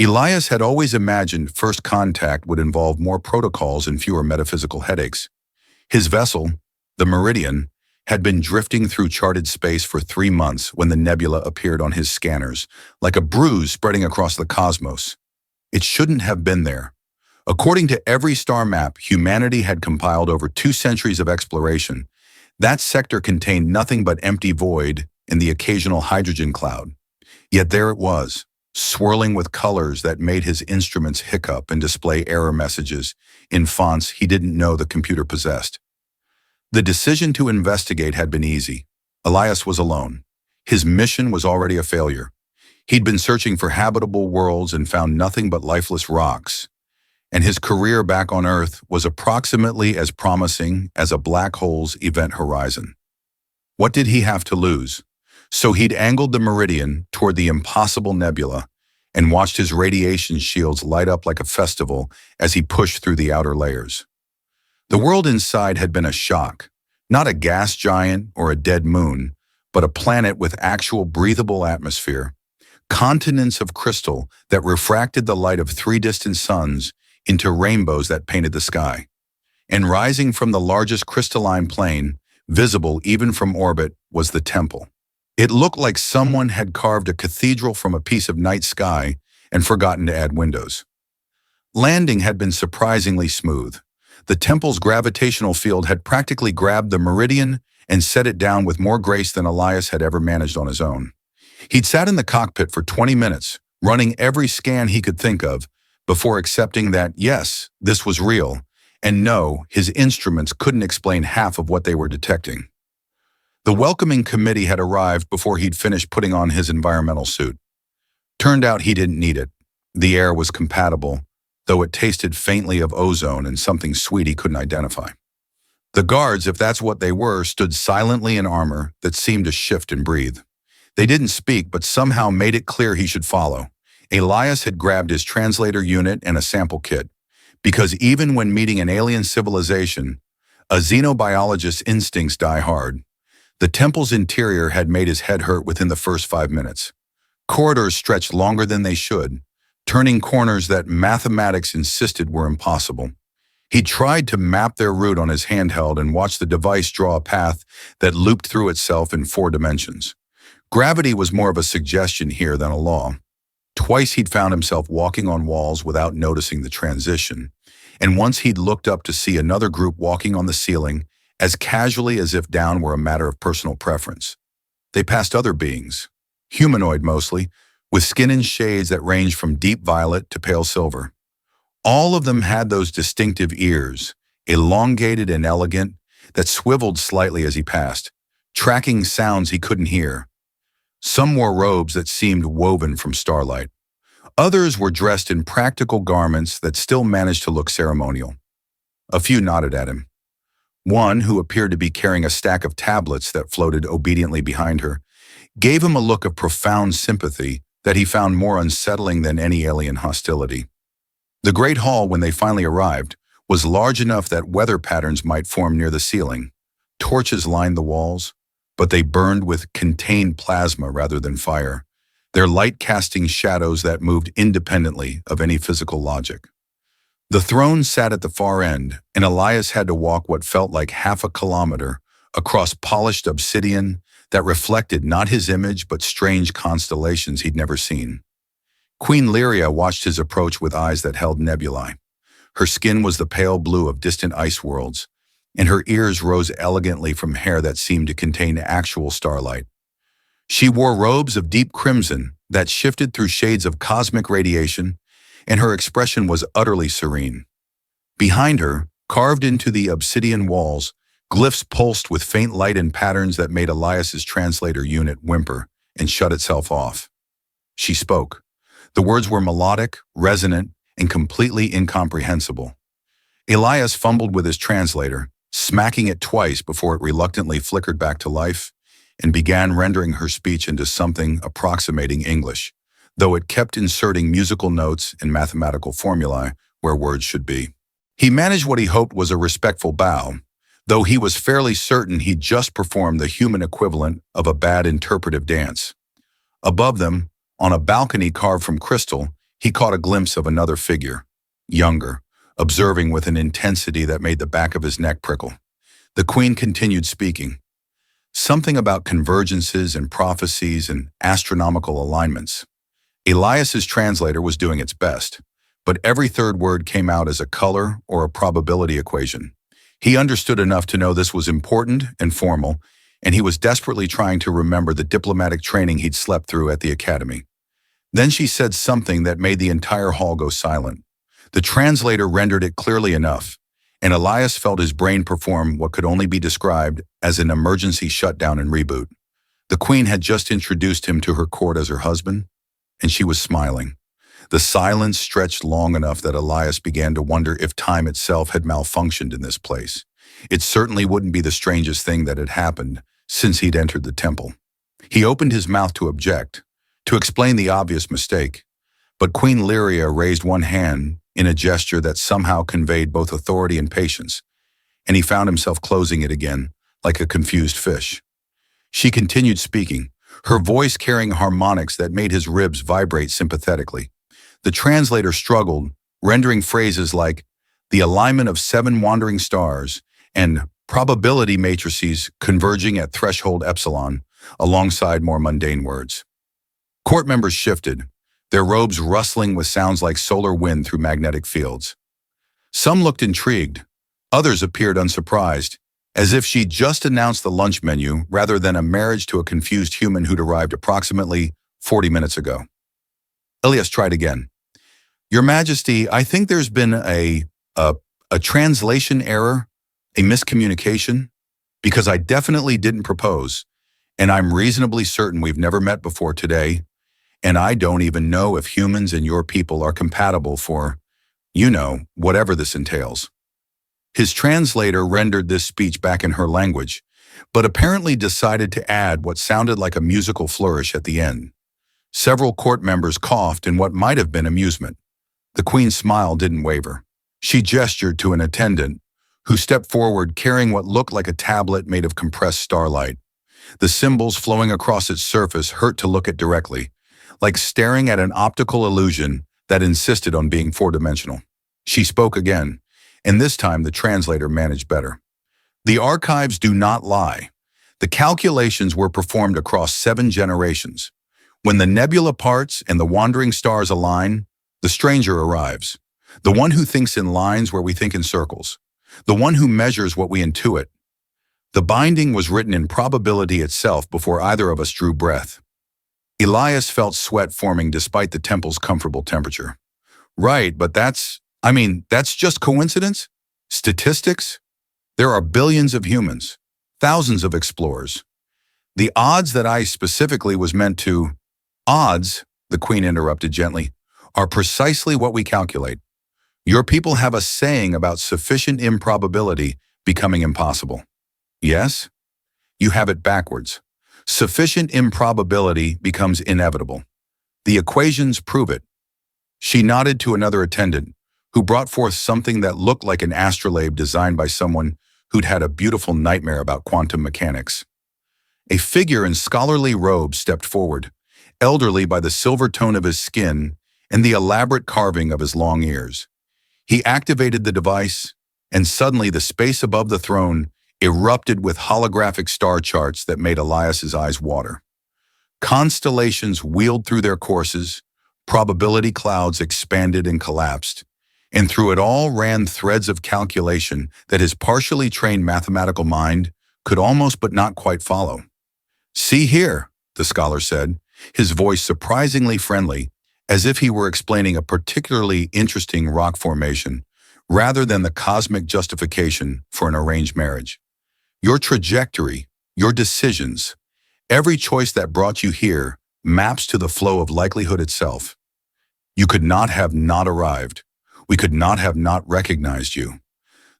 Elias had always imagined first contact would involve more protocols and fewer metaphysical headaches. His vessel, the Meridian, had been drifting through charted space for 3 months when the nebula appeared on his scanners, like a bruise spreading across the cosmos. It shouldn't have been there. According to every star map humanity had compiled over 2 centuries of exploration, that sector contained nothing but empty void and the occasional hydrogen cloud. Yet there it was, swirling with colors that made his instruments hiccup and display error messages in fonts he didn't know the computer possessed. The decision to investigate had been easy. Elias was alone. His mission was already a failure. He'd been searching for habitable worlds and found nothing but lifeless rocks. And his career back on Earth was approximately as promising as a black hole's event horizon. What did he have to lose? So he'd angled the Meridian toward the impossible nebula and watched his radiation shields light up like a festival as he pushed through the outer layers. The world inside had been a shock, not a gas giant or a dead moon, but a planet with actual breathable atmosphere, continents of crystal that refracted the light of 3 distant suns into rainbows that painted the sky. And rising from the largest crystalline plane, visible even from orbit, was the temple. It looked like someone had carved a cathedral from a piece of night sky and forgotten to add windows. Landing had been surprisingly smooth. The temple's gravitational field had practically grabbed the Meridian and set it down with more grace than Elias had ever managed on his own. He'd sat in the cockpit for 20 minutes, running every scan he could think of, before accepting that, yes, this was real, and no, his instruments couldn't explain half of what they were detecting. The welcoming committee had arrived before he'd finished putting on his environmental suit. Turned out he didn't need it. The air was compatible, though it tasted faintly of ozone and something sweet he couldn't identify. The guards, if that's what they were, stood silently in armor that seemed to shift and breathe. They didn't speak, but somehow made it clear he should follow. Elias had grabbed his translator unit and a sample kit, because even when meeting an alien civilization, a xenobiologist's instincts die hard. The temple's interior had made his head hurt within the first 5 minutes. Corridors stretched longer than they should, turning corners that mathematics insisted were impossible. He tried to map their route on his handheld and watched the device draw a path that looped through itself in 4 dimensions. Gravity was more of a suggestion here than a law. Twice he'd found himself walking on walls without noticing the transition, and once he'd looked up to see another group walking on the ceiling as casually as if down were a matter of personal preference. They passed other beings, humanoid mostly, with skin in shades that ranged from deep violet to pale silver. All of them had those distinctive ears, elongated and elegant, that swiveled slightly as he passed, tracking sounds he couldn't hear. Some wore robes that seemed woven from starlight. Others were dressed in practical garments that still managed to look ceremonial. A few nodded at him. One, who appeared to be carrying a stack of tablets that floated obediently behind her, gave him a look of profound sympathy that he found more unsettling than any alien hostility. The Great Hall, when they finally arrived, was large enough that weather patterns might form near the ceiling. Torches lined the walls, but they burned with contained plasma rather than fire, their light casting shadows that moved independently of any physical logic. The throne sat at the far end, and Elias had to walk what felt like half a kilometer across polished obsidian that reflected not his image but strange constellations he'd never seen. Queen Lyria watched his approach with eyes that held nebulae. Her skin was the pale blue of distant ice worlds, and her ears rose elegantly from hair that seemed to contain actual starlight. She wore robes of deep crimson that shifted through shades of cosmic radiation, and her expression was utterly serene. Behind her, carved into the obsidian walls, glyphs pulsed with faint light and patterns that made Elias's translator unit whimper and shut itself off. She spoke. The words were melodic, resonant, and completely incomprehensible. Elias fumbled with his translator, smacking it twice before it reluctantly flickered back to life, and began rendering her speech into something approximating English, though it kept inserting musical notes and mathematical formulae where words should be. He managed what he hoped was a respectful bow, though he was fairly certain he'd just performed the human equivalent of a bad interpretive dance. Above them, on a balcony carved from crystal, He caught a glimpse of another figure, younger, observing with an intensity that made the back of his neck prickle. The queen continued speaking. Something about convergences and prophecies and astronomical alignments. Elias's translator was doing its best, but every third word came out as a color or a probability equation. He understood enough to know this was important and formal, and he was desperately trying to remember the diplomatic training he'd slept through at the academy. Then she said something that made the entire hall go silent. The translator rendered it clearly enough, and Elias felt his brain perform what could only be described as an emergency shutdown and reboot. The queen had just introduced him to her court as her husband, and she was smiling. The silence stretched long enough that Elias began to wonder if time itself had malfunctioned in this place. It certainly wouldn't be the strangest thing that had happened since he'd entered the temple. He opened his mouth to object, to explain the obvious mistake, but Queen Lyria raised one hand in a gesture that somehow conveyed both authority and patience, and he found himself closing it again, like a confused fish. She continued speaking, her voice carrying harmonics that made his ribs vibrate sympathetically. The translator struggled, rendering phrases like the alignment of 7 wandering stars and probability matrices converging at threshold epsilon, alongside more mundane words. Court members shifted, their robes rustling with sounds like solar wind through magnetic fields. Some looked intrigued, others appeared unsurprised, as if she'd just announced the lunch menu rather than a marriage to a confused human who'd arrived approximately 40 minutes ago. Elias tried again. Your Majesty, I think there's been a translation error, a miscommunication, because I definitely didn't propose, and I'm reasonably certain we've never met before today, and I don't even know if humans and your people are compatible for, whatever this entails. His translator rendered this speech back in her language, but apparently decided to add what sounded like a musical flourish at the end. Several court members coughed in what might have been amusement. The queen's smile didn't waver. She gestured to an attendant, who stepped forward carrying what looked like a tablet made of compressed starlight. The symbols flowing across its surface hurt to look at directly, like staring at an optical illusion that insisted on being four-dimensional. She spoke again, and this time the translator managed better. The archives do not lie. The calculations were performed across 7 generations. When the nebula parts and the wandering stars align, the stranger arrives. The one who thinks in lines where we think in circles. The one who measures what we intuit. The binding was written in probability itself before either of us drew breath. Elias felt sweat forming despite the temple's comfortable temperature. Right, but that's just coincidence? Statistics? There are billions of humans, thousands of explorers. The odds that I specifically was meant to— Odds, the queen interrupted gently, are precisely what we calculate. Your people have a saying about sufficient improbability becoming impossible. Yes? You have it backwards. Sufficient improbability becomes inevitable. The equations prove it. She nodded to another attendant, who brought forth something that looked like an astrolabe designed by someone who'd had a beautiful nightmare about quantum mechanics. A figure in scholarly robes stepped forward, elderly by the silver tone of his skin and the elaborate carving of his long ears. He activated the device, and suddenly the space above the throne erupted with holographic star charts that made Elias's eyes water. Constellations wheeled through their courses, probability clouds expanded and collapsed, and through it all ran threads of calculation that his partially trained mathematical mind could almost but not quite follow. See here, the scholar said, his voice surprisingly friendly, as if he were explaining a particularly interesting rock formation, rather than the cosmic justification for an arranged marriage. Your trajectory, your decisions, every choice that brought you here maps to the flow of likelihood itself. You could not have not arrived. We could not have not recognized you.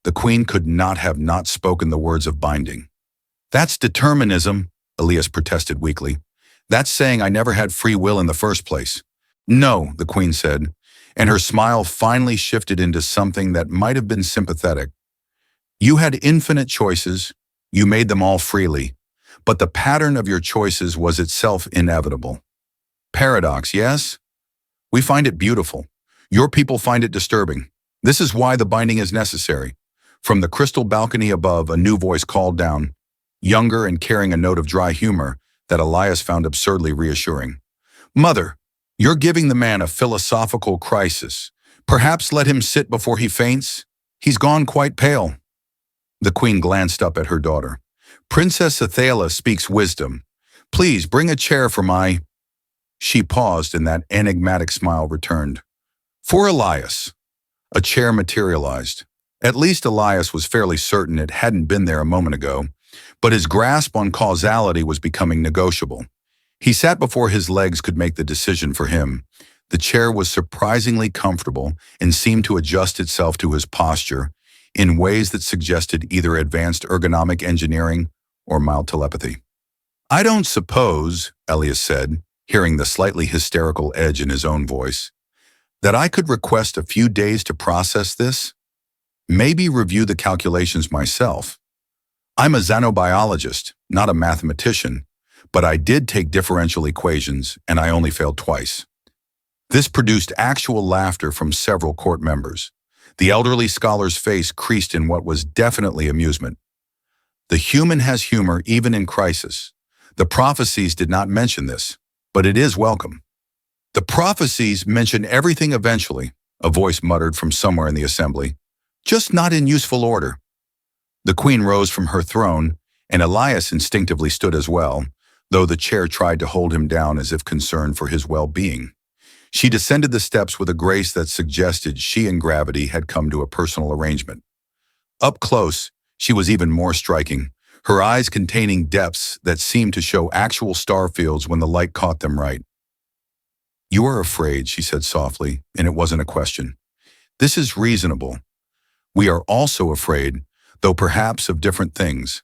The queen could not have not spoken the words of binding. That's determinism, Elias protested weakly. That's saying I never had free will in the first place. No, the queen said, and her smile finally shifted into something that might have been sympathetic. You had infinite choices. You made them all freely, but the pattern of your choices was itself inevitable. Paradox, yes? We find it beautiful. Your people find it disturbing. This is why the binding is necessary. From the crystal balcony above, a new voice called down, younger and carrying a note of dry humor that Elias found absurdly reassuring. Mother, you're giving the man a philosophical crisis. Perhaps let him sit before he faints. He's gone quite pale. The queen glanced up at her daughter. Princess Athala speaks wisdom. Please bring a chair for my... She paused and that enigmatic smile returned. For Elias. A chair materialized. At least Elias was fairly certain it hadn't been there a moment ago, but his grasp on causality was becoming negotiable. He sat before his legs could make the decision for him. The chair was surprisingly comfortable and seemed to adjust itself to his posture in ways that suggested either advanced ergonomic engineering or mild telepathy. I don't suppose, Elias said, hearing the slightly hysterical edge in his own voice, that I could request a few days to process this? Maybe review the calculations myself. I'm a xenobiologist, not a mathematician, but I did take differential equations and I only failed twice. This produced actual laughter from several court members. The elderly scholar's face creased in what was definitely amusement. The human has humor even in crisis. The prophecies did not mention this, but it is welcome. The prophecies mention everything eventually, a voice muttered from somewhere in the assembly, just not in useful order. The queen rose from her throne, and Elias instinctively stood as well, though the chair tried to hold him down as if concerned for his well-being. She descended the steps with a grace that suggested she and gravity had come to a personal arrangement. Up close, she was even more striking, her eyes containing depths that seemed to show actual star fields when the light caught them right. You are afraid, she said softly, and it wasn't a question. This is reasonable. We are also afraid, though perhaps of different things.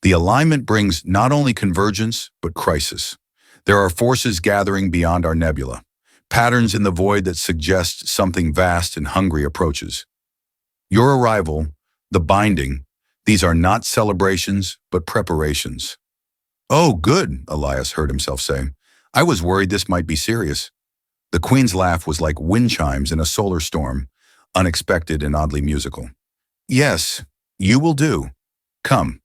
The alignment brings not only convergence, but crisis. There are forces gathering beyond our nebula, patterns in the void that suggest something vast and hungry approaches. Your arrival, the binding, these are not celebrations, but preparations. Oh, good, Elias heard himself say. I was worried this might be serious. The queen's laugh was like wind chimes in a solar storm, unexpected and oddly musical. Yes, you will do. Come.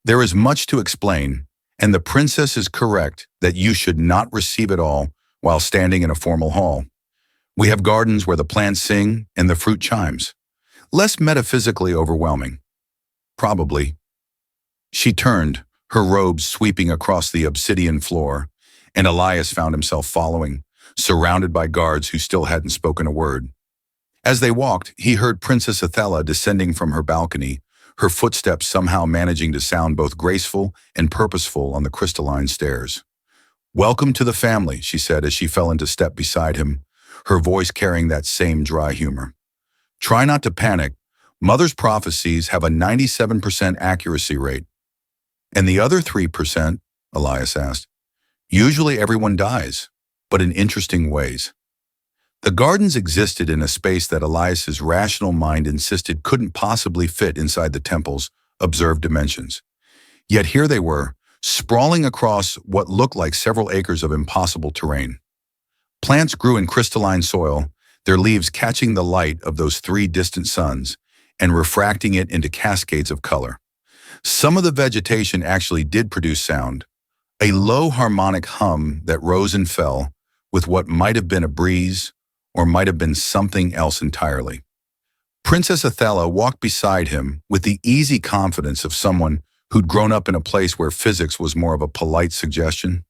There is much to explain, and the princess is correct that you should not receive it all while standing in a formal hall. We have gardens where the plants sing and the fruit chimes. Less metaphysically overwhelming. Probably. She turned, her robes sweeping across the obsidian floor, and Elias found himself following, surrounded by guards who still hadn't spoken a word. As they walked, he heard Princess Athala descending from her balcony, her footsteps somehow managing to sound both graceful and purposeful on the crystalline stairs. Welcome to the family, she said as she fell into step beside him, her voice carrying that same dry humor. Try not to panic. Mother's prophecies have a 97% accuracy rate. And the other 3%, Elias asked. Usually everyone dies, but in interesting ways. The gardens existed in a space that Elias's rational mind insisted couldn't possibly fit inside the temple's observed dimensions. Yet here they were, sprawling across what looked like several acres of impossible terrain. Plants grew in crystalline soil, their leaves catching the light of those 3 distant suns and refracting it into cascades of color. Some of the vegetation actually did produce sound, a low harmonic hum that rose and fell with what might have been a breeze or might have been something else entirely. Princess Athala walked beside him with the easy confidence of someone who'd grown up in a place where physics was more of a polite suggestion.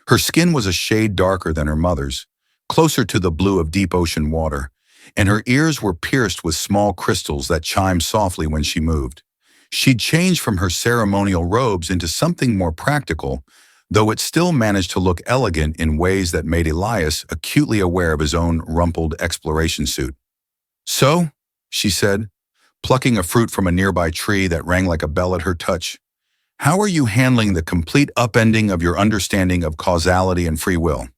Her skin was a shade darker than her mother's, closer to the blue of deep ocean water, and her ears were pierced with small crystals that chimed softly when she moved. She'd changed from her ceremonial robes into something more practical, though it still managed to look elegant in ways that made Elias acutely aware of his own rumpled exploration suit. So, she said, plucking a fruit from a nearby tree that rang like a bell at her touch, how are you handling the complete upending of your understanding of causality and free will?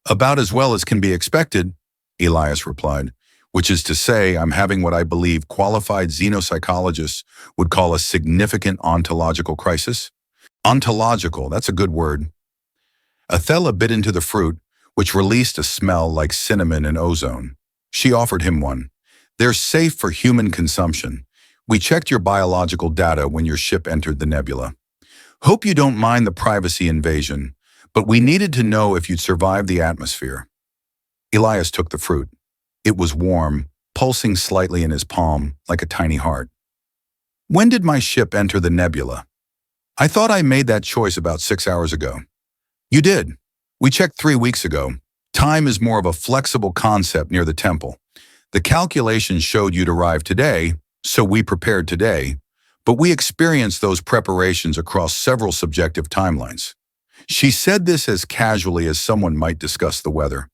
About as well as can be expected, Elias replied, which is to say I'm having what I believe qualified xenopsychologists would call a significant ontological crisis. Ontological, that's a good word. Athala bit into the fruit, which released a smell like cinnamon and ozone. She offered him one. They're safe for human consumption. We checked your biological data when your ship entered the nebula. Hope you don't mind the privacy invasion, but we needed to know if you'd survive the atmosphere. Elias took the fruit. It was warm, pulsing slightly in his palm like a tiny heart. When did my ship enter the nebula? I thought I made that choice about 6 hours ago. You did. We checked 3 weeks ago. Time is more of a flexible concept near the temple. The calculations showed you'd arrive today, so we prepared today, but we experienced those preparations across several subjective timelines. She said this as casually as someone might discuss the weather.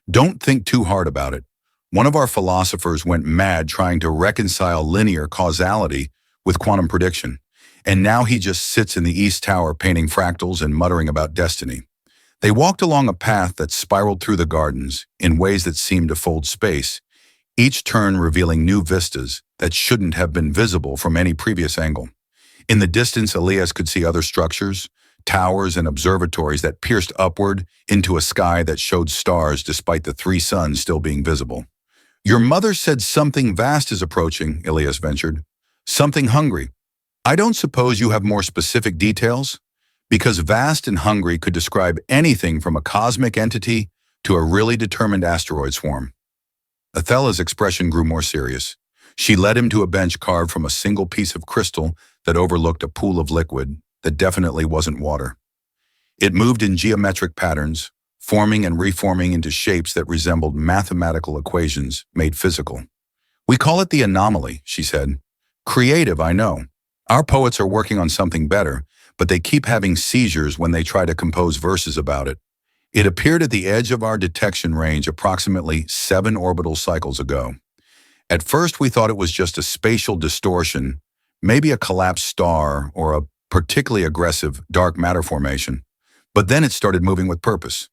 Don't think too hard about it. One of our philosophers went mad trying to reconcile linear causality with quantum prediction, and now he just sits in the East Tower painting fractals and muttering about destiny. They walked along a path that spiraled through the gardens in ways that seemed to fold space, each turn revealing new vistas that shouldn't have been visible from any previous angle. In the distance, Elias could see other structures, towers and observatories that pierced upward into a sky that showed stars despite the 3 suns still being visible. Your mother said something vast is approaching, Elias ventured. Something hungry. I don't suppose you have more specific details? Because vast and hungry could describe anything from a cosmic entity to a really determined asteroid swarm. Athela's expression grew more serious. She led him to a bench carved from a single piece of crystal that overlooked a pool of liquid that definitely wasn't water. It moved in geometric patterns, forming and reforming into shapes that resembled mathematical equations made physical. We call it the anomaly, she said. Creative, I know. Our poets are working on something better, but they keep having seizures when they try to compose verses about it. It appeared at the edge of our detection range approximately 7 orbital cycles ago. At first, we thought it was just a spatial distortion, maybe a collapsed star or a particularly aggressive dark matter formation. But then it started moving with purpose.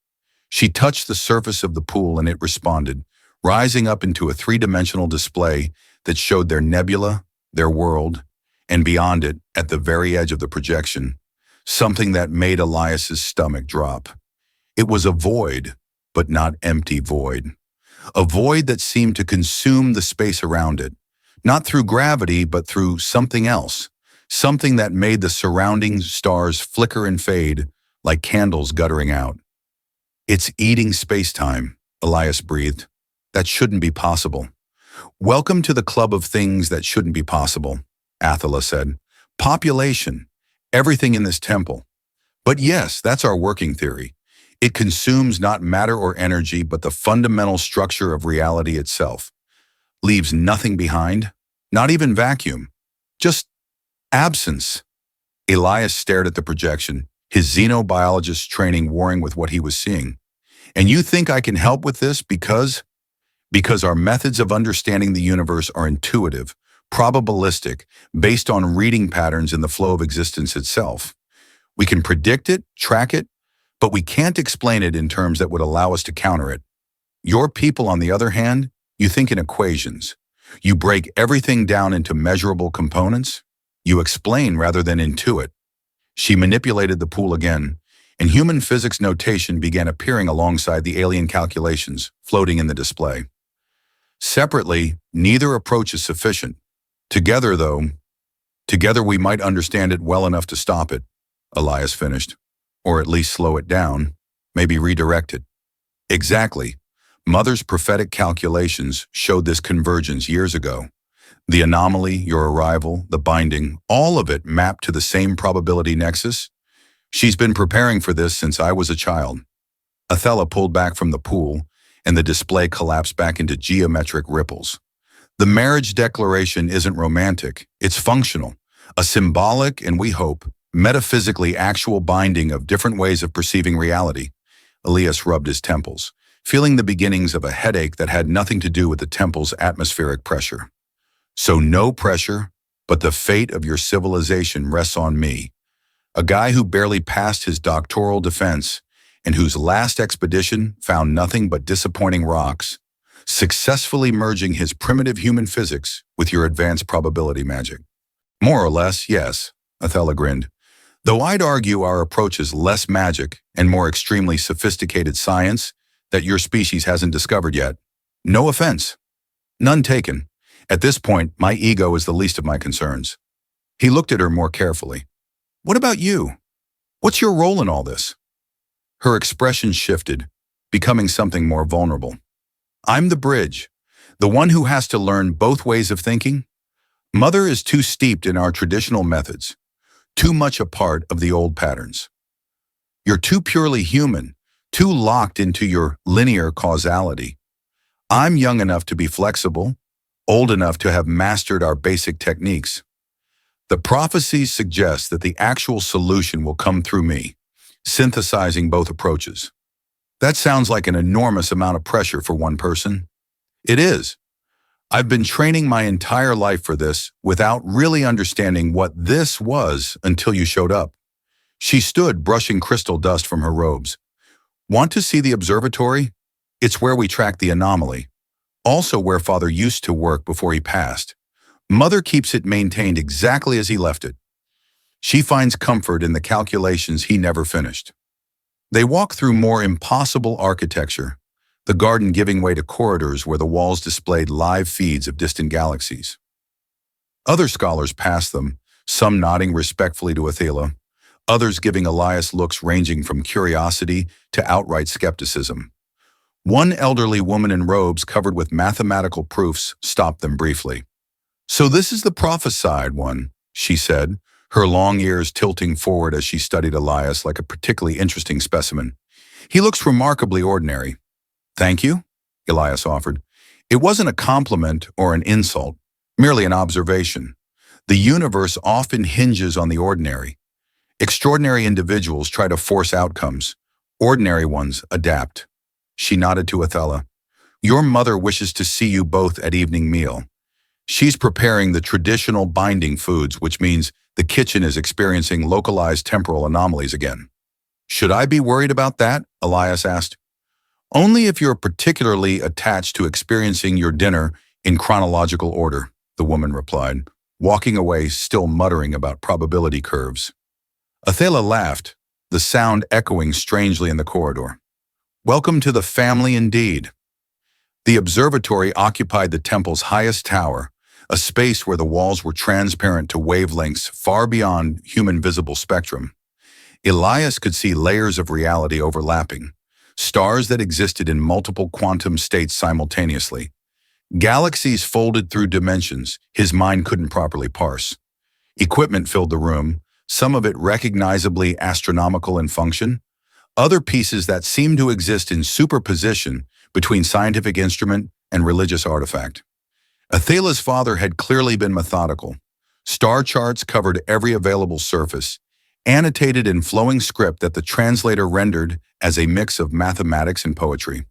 She touched the surface of the pool and it responded, rising up into a 3-dimensional display that showed their nebula, their world, and beyond it, at the very edge of the projection, something that made Elias's stomach drop. It was a void, but not empty void. A void that seemed to consume the space around it, not through gravity, but through something else, something that made the surrounding stars flicker and fade like candles guttering out. It's eating space-time, Elias breathed. That shouldn't be possible. Welcome to the club of things that shouldn't be possible, Athela said. Population, everything in this temple. But yes, that's our working theory. It consumes not matter or energy, but the fundamental structure of reality itself. Leaves nothing behind, not even vacuum, just absence. Elias stared at the projection, his xenobiologist training warring with what he was seeing. And you think I can help with this because our methods of understanding the universe are intuitive, probabilistic, based on reading patterns in the flow of existence itself. We can predict it, track it, but we can't explain it in terms that would allow us to counter it. Your people, on the other hand, you think in equations. You break everything down into measurable components. You explain rather than intuit. She manipulated the pool again, and human physics notation began appearing alongside the alien calculations floating in the display. Separately, neither approach is sufficient. Together, though, we might understand it well enough to stop it, Elias finished. Or at least slow it down, maybe redirect it. Exactly. Mother's prophetic calculations showed this convergence years ago. The anomaly, your arrival, the binding, all of it mapped to the same probability nexus. She's been preparing for this since I was a child. Athela pulled back from the pool, and the display collapsed back into geometric ripples. The marriage declaration isn't romantic, it's functional, a symbolic, and we hope, metaphysically actual binding of different ways of perceiving reality. Elias rubbed his temples, feeling the beginnings of a headache that had nothing to do with the temple's atmospheric pressure. So no pressure, but the fate of your civilization rests on me, a guy who barely passed his doctoral defense and whose last expedition found nothing but disappointing rocks, successfully merging his primitive human physics with your advanced probability magic. More or less, yes, Athela grinned. Though I'd argue our approach is less magic and more extremely sophisticated science that your species hasn't discovered yet. No offense. None taken. At this point, my ego is the least of my concerns. He looked at her more carefully. What about you? What's your role in all this? Her expression shifted, becoming something more vulnerable. I'm the bridge, the one who has to learn both ways of thinking. Mother is too steeped in our traditional methods, too much a part of the old patterns. You're too purely human, too locked into your linear causality. I'm young enough to be flexible, old enough to have mastered our basic techniques. The prophecies suggest that the actual solution will come through me, synthesizing both approaches. That sounds like an enormous amount of pressure for one person. It is. I've been training my entire life for this without really understanding what this was until you showed up. She stood, brushing crystal dust from her robes. Want to see the observatory? It's where we track the anomaly. Also where Father used to work before he passed. Mother keeps it maintained exactly as he left it. She finds comfort in the calculations he never finished. They walk through more impossible architecture, the garden giving way to corridors where the walls displayed live feeds of distant galaxies. Other scholars pass them, some nodding respectfully to Athela, others giving Elias looks ranging from curiosity to outright skepticism. One elderly woman in robes covered with mathematical proofs stopped them briefly. So this is the prophesied one, she said, her long ears tilting forward as she studied Elias like a particularly interesting specimen. He looks remarkably ordinary. Thank you, Elias offered. It wasn't a compliment or an insult, merely an observation. The universe often hinges on the ordinary. Extraordinary individuals try to force outcomes. Ordinary ones adapt. She nodded to Athela. Your mother wishes to see you both at evening meal. She's preparing the traditional binding foods, which means the kitchen is experiencing localized temporal anomalies again. Should I be worried about that? Elias asked. Only if you're particularly attached to experiencing your dinner in chronological order, the woman replied, walking away still muttering about probability curves. Athela laughed, the sound echoing strangely in the corridor. Welcome to the family indeed. The observatory occupied the temple's highest tower, a space where the walls were transparent to wavelengths far beyond human visible spectrum. Elias could see layers of reality overlapping, stars that existed in multiple quantum states simultaneously. Galaxies folded through dimensions his mind couldn't properly parse. Equipment filled the room, some of it recognizably astronomical in function, other pieces that seemed to exist in superposition between scientific instrument and religious artifact. Athela's father had clearly been methodical. Star charts covered every available surface, annotated in flowing script that the translator rendered as a mix of mathematics and poetry.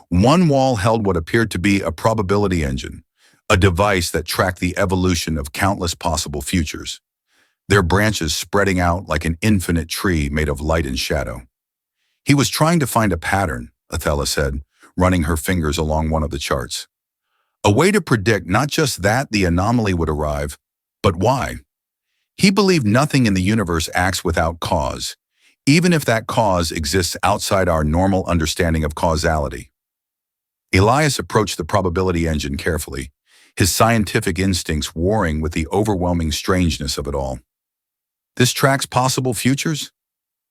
One wall held what appeared to be a probability engine, a device that tracked the evolution of countless possible futures, their branches spreading out like an infinite tree made of light and shadow. He was trying to find a pattern, Athela said, running her fingers along one of the charts. A way to predict not just that the anomaly would arrive, but why. He believed nothing in the universe acts without cause, even if that cause exists outside our normal understanding of causality. Elias approached the probability engine carefully, his scientific instincts warring with the overwhelming strangeness of it all. This tracks possible futures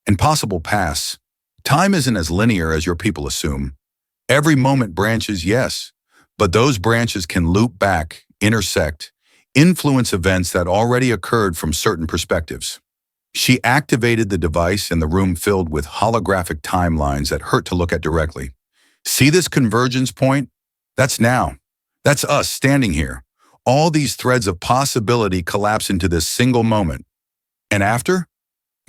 and possible pasts. Time isn't as linear as your people assume. Every moment branches, yes, but those branches can loop back, intersect, influence events that already occurred from certain perspectives. She activated the device and the room filled with holographic timelines that hurt to look at directly. See this convergence point? That's now. That's us standing here. All these threads of possibility collapse into this single moment. And after?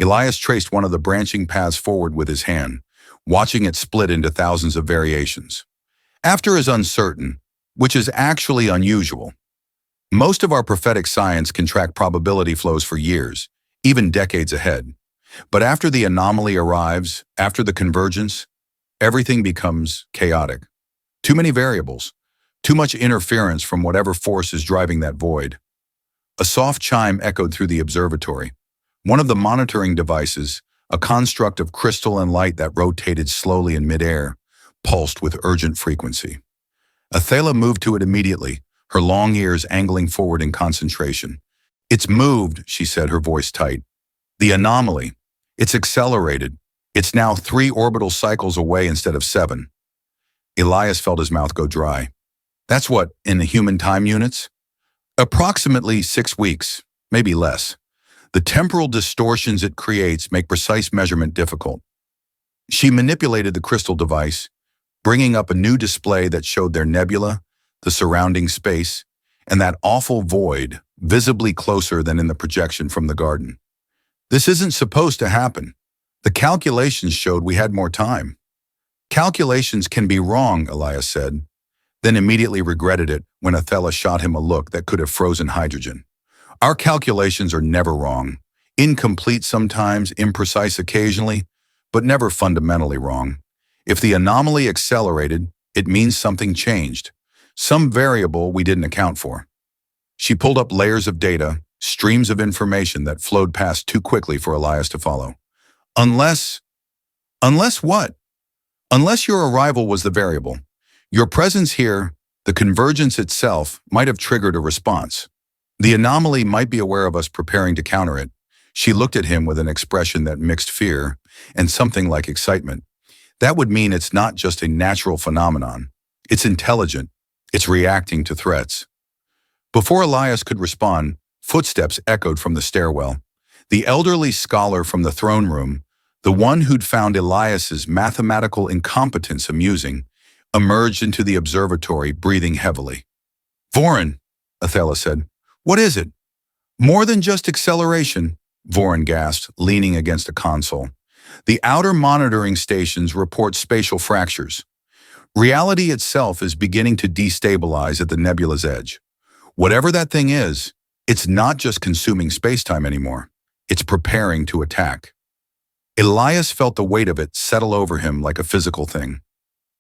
Elias traced one of the branching paths forward with his hand, watching it split into thousands of variations. After is uncertain, which is actually unusual. Most of our prophetic science can track probability flows for years, even decades ahead. But after the anomaly arrives, after the convergence, everything becomes chaotic. Too many variables, too much interference from whatever force is driving that void. A soft chime echoed through the observatory. One of the monitoring devices, a construct of crystal and light that rotated slowly in midair, pulsed with urgent frequency. Athela moved to it immediately, her long ears angling forward in concentration. "It's moved," she said, her voice tight. "The anomaly. It's accelerated. It's now 3 orbital cycles away instead of 7. Elias felt his mouth go dry. "That's what, in the human time units?" "Approximately 6 weeks, maybe less. The temporal distortions it creates make precise measurement difficult." She manipulated the crystal device, bringing up a new display that showed their nebula, the surrounding space, and that awful void, visibly closer than in the projection from the garden. "This isn't supposed to happen. The calculations showed we had more time." "Calculations can be wrong," Elias said, then immediately regretted it when Athela shot him a look that could have frozen hydrogen. "Our calculations are never wrong. Incomplete sometimes, imprecise occasionally, but never fundamentally wrong. If the anomaly accelerated, it means something changed, some variable we didn't account for." She pulled up layers of data, streams of information that flowed past too quickly for Elias to follow. Unless what? Unless your arrival was the variable. Your presence here, the convergence itself, might have triggered a response. The anomaly might be aware of us preparing to counter it. She looked at him with an expression that mixed fear and something like excitement. That would mean it's not just a natural phenomenon. It's intelligent. It's reacting to threats. Before Elias could respond, footsteps echoed from the stairwell. The elderly scholar from the throne room, the one who'd found Elias's mathematical incompetence amusing, emerged into the observatory, breathing heavily. "Vorin," Athela said. "What is it?" "More than just acceleration," Vorin gasped, leaning against a console. "The outer monitoring stations report spatial fractures. Reality itself is beginning to destabilize at the nebula's edge. Whatever that thing is, it's not just consuming spacetime anymore. It's preparing to attack." Elias felt the weight of it settle over him like a physical thing.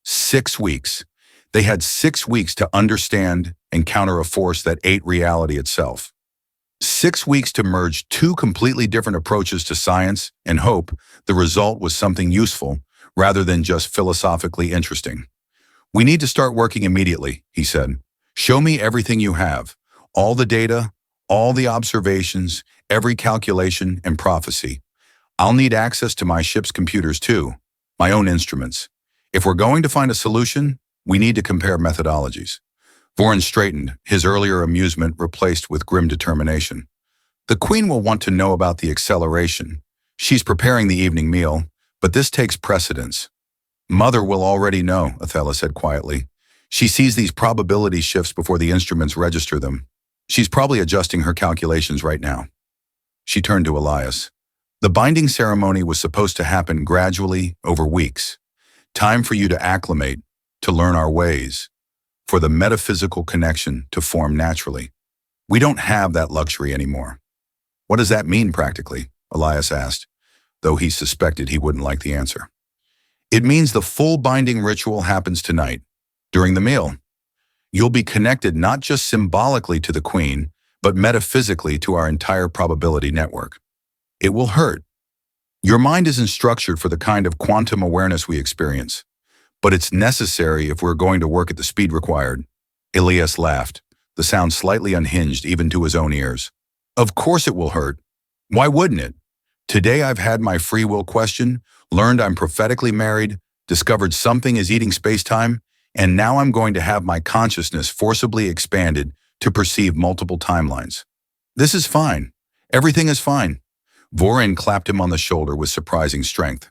6 weeks. They had 6 weeks to understand and counter a force that ate reality itself. 6 weeks to merge 2 completely different approaches to science and hope the result was something useful rather than just philosophically interesting. "We need to start working immediately," he said. "Show me everything you have. All the data, all the observations, every calculation and prophecy. I'll need access to my ship's computers too, my own instruments. If we're going to find a solution, we need to compare methodologies." Vorin straightened, his earlier amusement replaced with grim determination. "The Queen will want to know about the acceleration. She's preparing the evening meal, but this takes precedence." "Mother will already know," Athela said quietly. "She sees these probability shifts before the instruments register them. She's probably adjusting her calculations right now." She turned to Elias. "The binding ceremony was supposed to happen gradually over weeks. Time for you to acclimate, to learn our ways, for the metaphysical connection to form naturally. We don't have that luxury anymore." "What does that mean practically?" Elias asked, though he suspected he wouldn't like the answer. "It means the full binding ritual happens tonight, during the meal. You'll be connected not just symbolically to the Queen, but metaphysically to our entire probability network. It will hurt. Your mind isn't structured for the kind of quantum awareness we experience, but it's necessary if we're going to work at the speed required." Elias laughed, the sound slightly unhinged even to his own ears. "Of course it will hurt. Why wouldn't it? Today I've had my free will question, learned I'm prophetically married, discovered something is eating spacetime, and now I'm going to have my consciousness forcibly expanded to perceive multiple timelines. This is fine. Everything is fine." Vorin clapped him on the shoulder with surprising strength.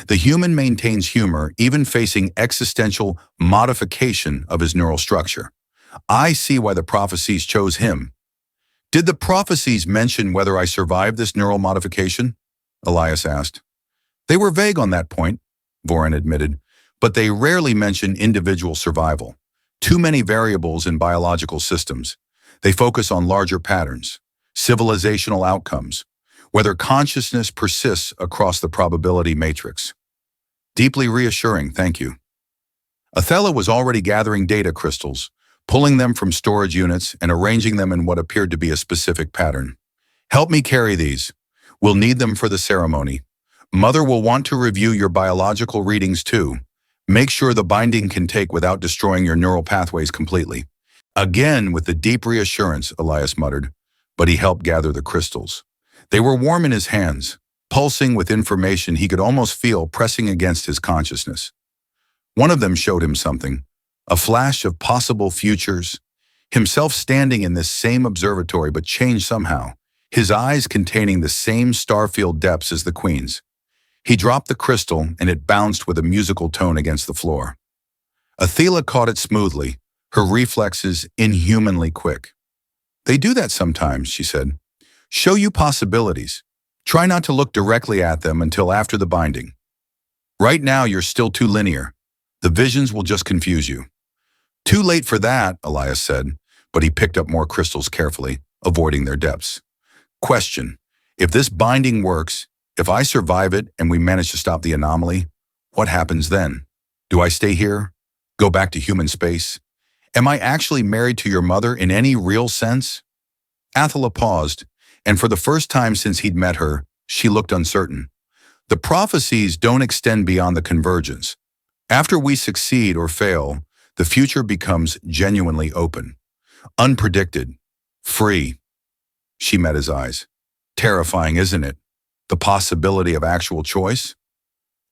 "The human maintains humor even facing existential modification of his neural structure. I see why the prophecies chose him." "Did the prophecies mention whether I survived this neural modification?" Elias asked. "They were vague on that point," Vorin admitted, "but they rarely mention individual survival. Too many variables in biological systems. They focus on larger patterns, civilizational outcomes, whether consciousness persists across the probability matrix." "Deeply reassuring, thank you." Athela was already gathering data crystals, pulling them from storage units and arranging them in what appeared to be a specific pattern. "Help me carry these. We'll need them for the ceremony. Mother will want to review your biological readings too. Make sure the binding can take without destroying your neural pathways completely. Again, with the deep reassurance, Elias muttered, but he helped gather the crystals. They were warm in his hands, pulsing with information he could almost feel pressing against his consciousness. One of them showed him something, a flash of possible futures, himself standing in this same observatory but changed somehow, his eyes containing the same starfield depths as the Queen's. He dropped the crystal and it bounced with a musical tone against the floor. Athela caught it smoothly, her reflexes inhumanly quick. "They do that sometimes," she said. "Show you possibilities. Try not to look directly at them until after the binding. Right now you're still too linear. The visions will just confuse you." "Too late for that," Elias said, but he picked up more crystals carefully, avoiding their depths. "Question. If this binding works, if I survive it and we manage to stop the anomaly, what happens then? Do I stay here? Go back to human space? Am I actually married to your mother in any real sense?" Athela paused, and for the first time since he'd met her, she looked uncertain. "The prophecies don't extend beyond the convergence. After we succeed or fail, the future becomes genuinely open, unpredicted, free." She met his eyes. "Terrifying, isn't it? The possibility of actual choice?"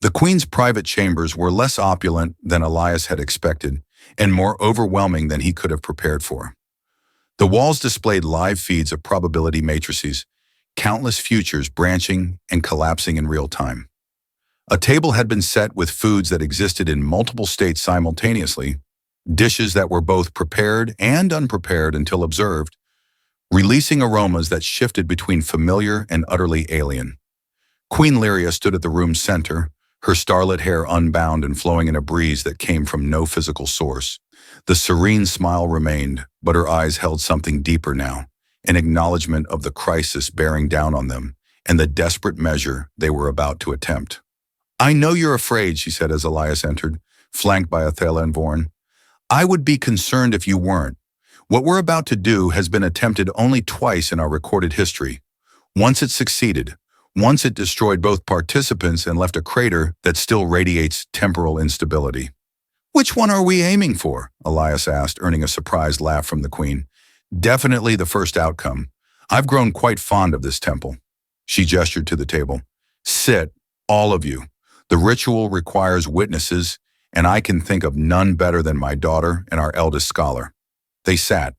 The Queen's private chambers were less opulent than Elias had expected, and more overwhelming than he could have prepared for. The walls displayed live feeds of probability matrices, countless futures branching and collapsing in real time. A table had been set with foods that existed in multiple states simultaneously, dishes that were both prepared and unprepared until observed, releasing aromas that shifted between familiar and utterly alien. Queen Lyria stood at the room's center, her starlit hair unbound and flowing in a breeze that came from no physical source. The serene smile remained, but her eyes held something deeper now, an acknowledgement of the crisis bearing down on them and the desperate measure they were about to attempt. "I know you're afraid," she said as Elias entered, flanked by Athela and Vorn. "I would be concerned if you weren't. What we're about to do has been attempted only twice in our recorded history. Once it succeeded. Once it destroyed both participants and left a crater that still radiates temporal instability." "Which one are we aiming for?" Elias asked, earning a surprised laugh from the Queen. "Definitely the first outcome. I've grown quite fond of this temple." She gestured to the table. "Sit, all of you. The ritual requires witnesses, and I can think of none better than my daughter and our eldest scholar." They sat.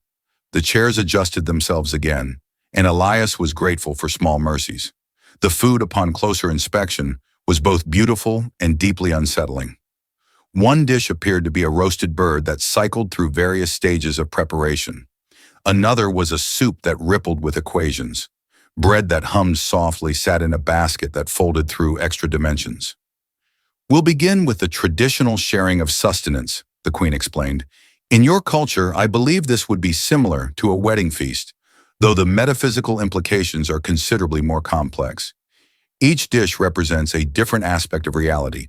The chairs adjusted themselves again, and Elias was grateful for small mercies. The food, upon closer inspection, was both beautiful and deeply unsettling. One dish appeared to be a roasted bird that cycled through various stages of preparation. Another was a soup that rippled with equations. Bread that hummed softly sat in a basket that folded through extra dimensions. "We'll begin with the traditional sharing of sustenance," the Queen explained. "In your culture, I believe this would be similar to a wedding feast, though the metaphysical implications are considerably more complex. Each dish represents a different aspect of reality.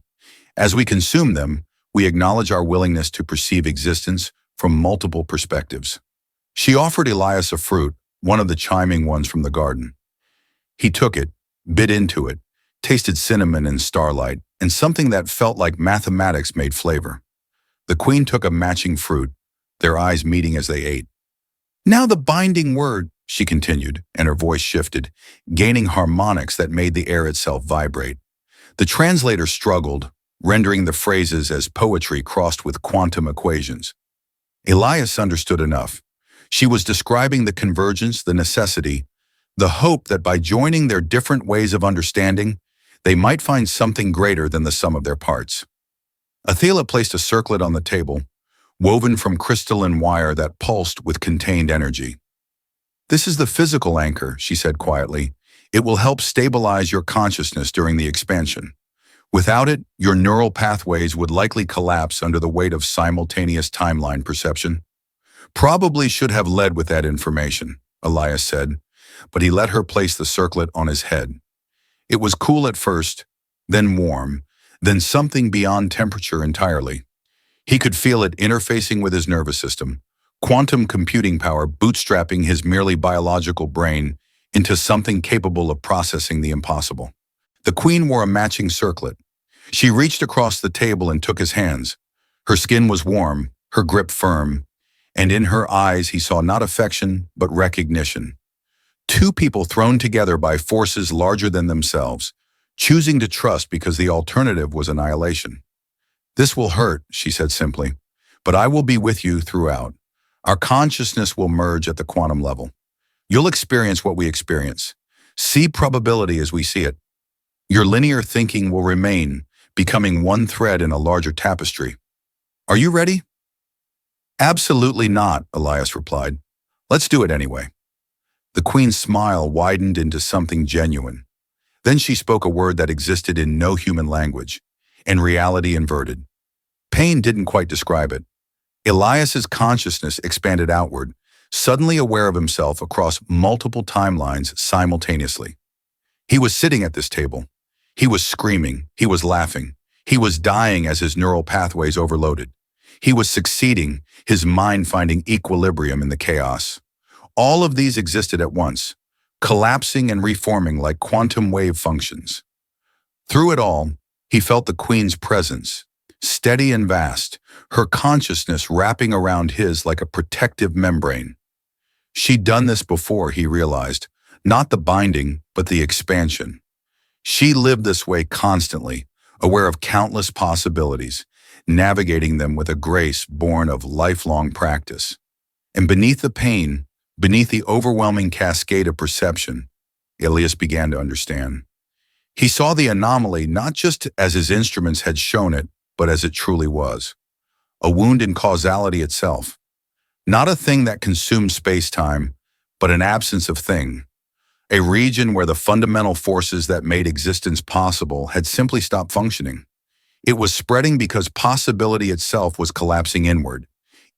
As we consume them, we acknowledge our willingness to perceive existence from multiple perspectives." She offered Elias a fruit, one of the chiming ones from the garden. He took it, bit into it, tasted cinnamon and starlight, and something that felt like mathematics made flavor. The Queen took a matching fruit, their eyes meeting as they ate. "Now the binding word," she continued, and her voice shifted, gaining harmonics that made the air itself vibrate. The translator struggled, rendering the phrases as poetry crossed with quantum equations. Elias understood enough. She was describing the convergence, the necessity, the hope that by joining their different ways of understanding, they might find something greater than the sum of their parts. Athela placed a circlet on the table, woven from crystalline wire that pulsed with contained energy. "This is the physical anchor," she said quietly. "It will help stabilize your consciousness during the expansion. Without it, your neural pathways would likely collapse under the weight of simultaneous timeline perception." "Probably should have led with that information," Elias said, but he let her place the circlet on his head. It was cool at first, then warm, then something beyond temperature entirely. He could feel it interfacing with his nervous system, quantum computing power bootstrapping his merely biological brain into something capable of processing the impossible. The Queen wore a matching circlet. She reached across the table and took his hands. Her skin was warm, her grip firm, and in her eyes he saw not affection, but recognition. Two people thrown together by forces larger than themselves, choosing to trust because the alternative was annihilation. "This will hurt," she said simply, "but I will be with you throughout. Our consciousness will merge at the quantum level. You'll experience what we experience. See probability as we see it. Your linear thinking will remain, becoming one thread in a larger tapestry. Are you ready?" "Absolutely not," Elias replied. "Let's do it anyway." The Queen's smile widened into something genuine. Then she spoke a word that existed in no human language, and reality inverted. Pain didn't quite describe it. Elias's consciousness expanded outward, suddenly aware of himself across multiple timelines simultaneously. He was sitting at this table. He was screaming. He was laughing. He was dying as his neural pathways overloaded. He was succeeding, his mind finding equilibrium in the chaos. All of these existed at once, collapsing and reforming like quantum wave functions. Through it all, he felt the Queen's presence, steady and vast, her consciousness wrapping around his like a protective membrane. She'd done this before, he realized, not the binding, but the expansion. She lived this way constantly, aware of countless possibilities, navigating them with a grace born of lifelong practice. And beneath the pain, beneath the overwhelming cascade of perception, Elias began to understand. He saw the anomaly not just as his instruments had shown it, but as it truly was. A wound in causality itself. Not a thing that consumed space-time, but an absence of thing. A region where the fundamental forces that made existence possible had simply stopped functioning. It was spreading because possibility itself was collapsing inward,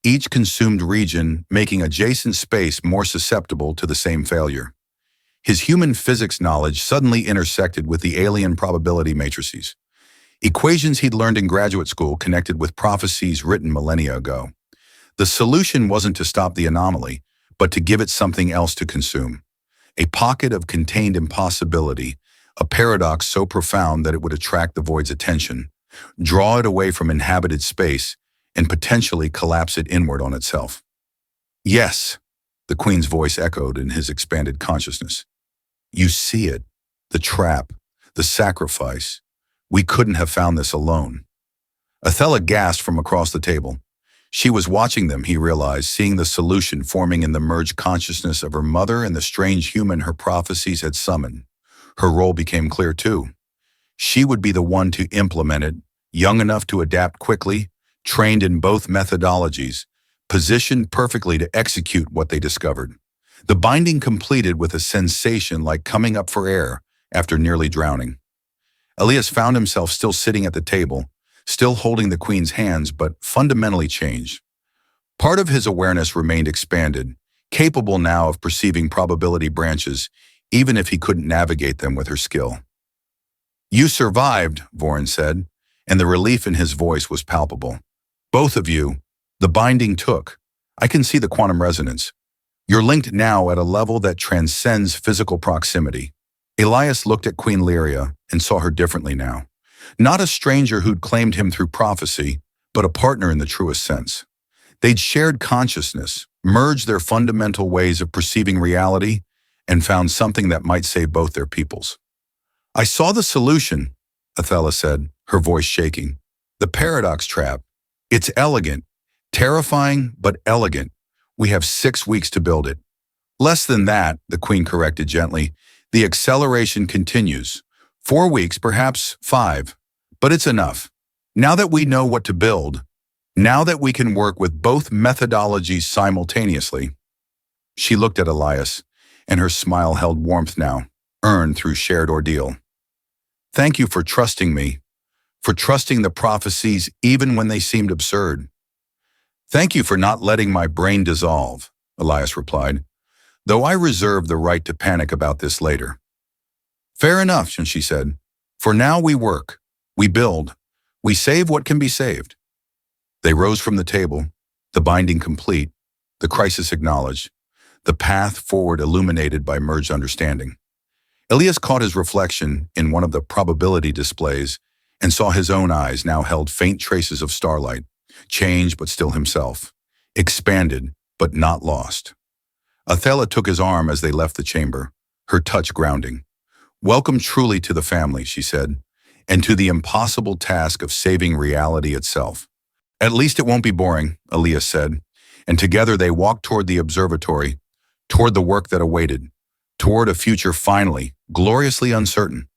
each consumed region making adjacent space more susceptible to the same failure. His human physics knowledge suddenly intersected with the alien probability matrices. Equations he'd learned in graduate school connected with prophecies written millennia ago. The solution wasn't to stop the anomaly, but to give it something else to consume. A pocket of contained impossibility, a paradox so profound that it would attract the void's attention, draw it away from inhabited space, and potentially collapse it inward on itself. "Yes," the Queen's voice echoed in his expanded consciousness. "You see it, the trap, the sacrifice. We couldn't have found this alone." Athela gasped from across the table. She was watching them, he realized, seeing the solution forming in the merged consciousness of her mother and the strange human her prophecies had summoned. Her role became clear too. She would be the one to implement it, young enough to adapt quickly, trained in both methodologies, positioned perfectly to execute what they discovered. The binding completed with a sensation like coming up for air after nearly drowning. Elias found himself still sitting at the table, still holding the Queen's hands, but fundamentally changed. Part of his awareness remained expanded, capable now of perceiving probability branches, even if he couldn't navigate them with her skill. "You survived," Vorin said, and the relief in his voice was palpable. "Both of you, the binding took. I can see the quantum resonance. You're linked now at a level that transcends physical proximity." Elias looked at Queen Lyria and saw her differently now. Not a stranger who'd claimed him through prophecy, but a partner in the truest sense. They'd shared consciousness, merged their fundamental ways of perceiving reality, and found something that might save both their peoples. "I saw the solution," Athela said, her voice shaking. "The paradox trap. It's elegant, terrifying, but elegant. We have 6 weeks to build it." "Less than that," the Queen corrected gently. "The acceleration continues. 4 weeks, perhaps 5. But it's enough. Now that we know what to build, now that we can work with both methodologies simultaneously." She looked at Elias, and her smile held warmth now, earned through shared ordeal. "Thank you for trusting me, for trusting the prophecies even when they seemed absurd." "Thank you for not letting my brain dissolve," Elias replied, "though I reserve the right to panic about this later." "Fair enough," she said. "For now we work, we build, we save what can be saved." They rose from the table, the binding complete, the crisis acknowledged, the path forward illuminated by merged understanding. Elias caught his reflection in one of the probability displays, and saw his own eyes now held faint traces of starlight, changed but still himself, expanded but not lost. Athela took his arm as they left the chamber, her touch grounding. "Welcome truly to the family," she said, "and to the impossible task of saving reality itself." "At least it won't be boring," Elias said, and together they walked toward the observatory, toward the work that awaited, toward a future finally, gloriously uncertain.